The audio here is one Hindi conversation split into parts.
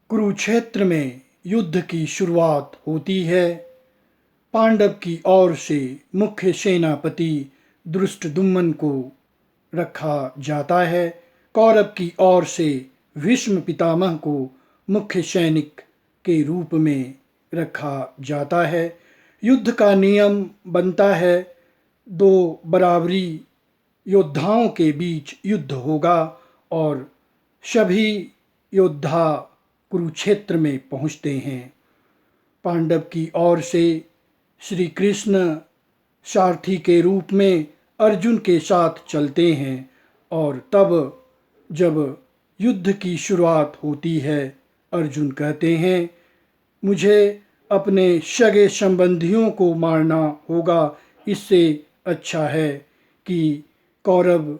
कुरुक्षेत्र में युद्ध की शुरुआत होती है। पांडव की ओर से मुख्य सेनापति धृष्टद्युम्न को रखा जाता है। कौरव की ओर से भीष्म पितामह को मुख्य सैनिक के रूप में रखा जाता है। युद्ध का नियम बनता है, दो बराबरी योद्धाओं के बीच युद्ध होगा और सभी योद्धा कुरुक्षेत्र में पहुंचते हैं। पांडव की ओर से श्री कृष्ण सारथी के रूप में अर्जुन के साथ चलते हैं और तब जब युद्ध की शुरुआत होती है, अर्जुन कहते हैं मुझे अपने सगे संबंधियों को मारना होगा, इससे अच्छा है कि कौरव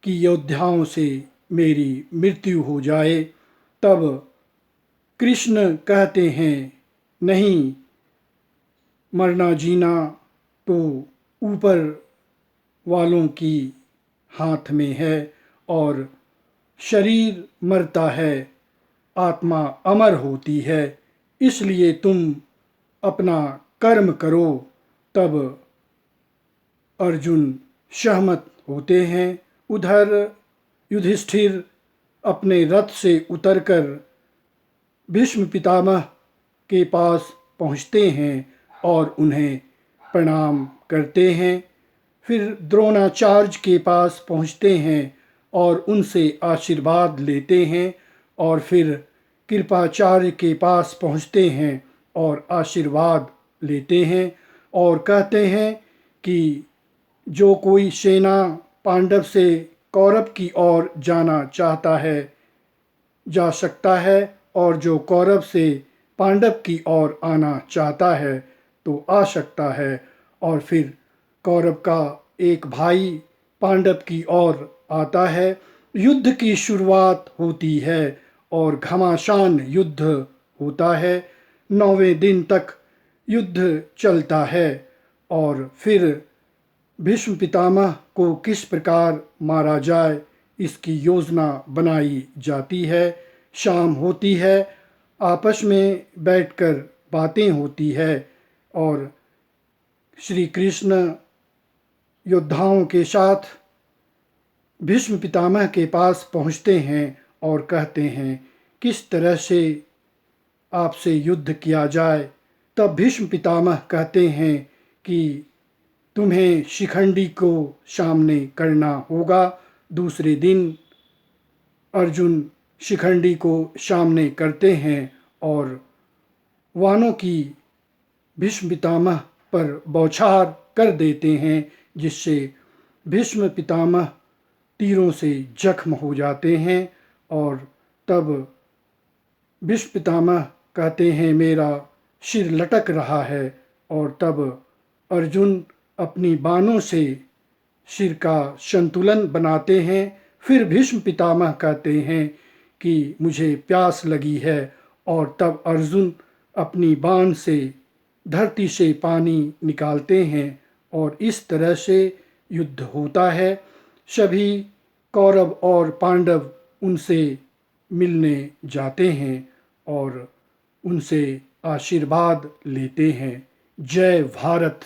की योद्धाओं से मेरी मृत्यु हो जाए। तब कृष्ण कहते हैं नहीं, मरना जीना तो ऊपर वालों की हाथ में है और शरीर मरता है, आत्मा अमर होती है, इसलिए तुम अपना कर्म करो। तब अर्जुन सहमत होते हैं। उधर युधिष्ठिर अपने रथ से उतरकर भीष्म पितामह के पास पहुँचते हैं और उन्हें प्रणाम करते हैं। फिर द्रोणाचार्य के पास पहुँचते हैं और उनसे आशीर्वाद लेते हैं और फिर कृपाचार्य के पास पहुँचते हैं और आशीर्वाद लेते हैं और कहते हैं कि जो कोई सेना पांडव से कौरव की ओर जाना चाहता है जा सकता है, और जो कौरव से पांडव की ओर आना चाहता है तो आ सकता है। और फिर कौरव का एक भाई पांडव की ओर आता है। युद्ध की शुरुआत होती है और घमासान युद्ध होता है। 9वें दिन तक युद्ध चलता है और फिर भीष्म पितामह को किस प्रकार मारा जाए इसकी योजना बनाई जाती है। शाम होती है, आपस में बैठकर बातें होती है और श्री कृष्ण योद्धाओं के साथ भीष्म पितामह के पास पहुँचते हैं और कहते हैं किस तरह से आपसे युद्ध किया जाए। तब भीष्म पितामह कहते हैं कि तुम्हें शिखंडी को सामने करना होगा। दूसरे दिन अर्जुन शिखंडी को सामने करते हैं और वानों की भीष्म पितामह पर बौछार कर देते हैं, जिससे भीष्म पितामह तीरों से जख्म हो जाते हैं। और तब भीष्म पितामह कहते हैं मेरा सिर लटक रहा है, और तब अर्जुन अपनी बाणों से सिर का संतुलन बनाते हैं। फिर भीष्म पितामह कहते हैं कि मुझे प्यास लगी है, और तब अर्जुन अपनी बाण से धरती से पानी निकालते हैं और इस तरह से युद्ध होता है। सभी कौरव और पांडव उनसे मिलने जाते हैं और उनसे आशीर्वाद लेते हैं। जय भारत।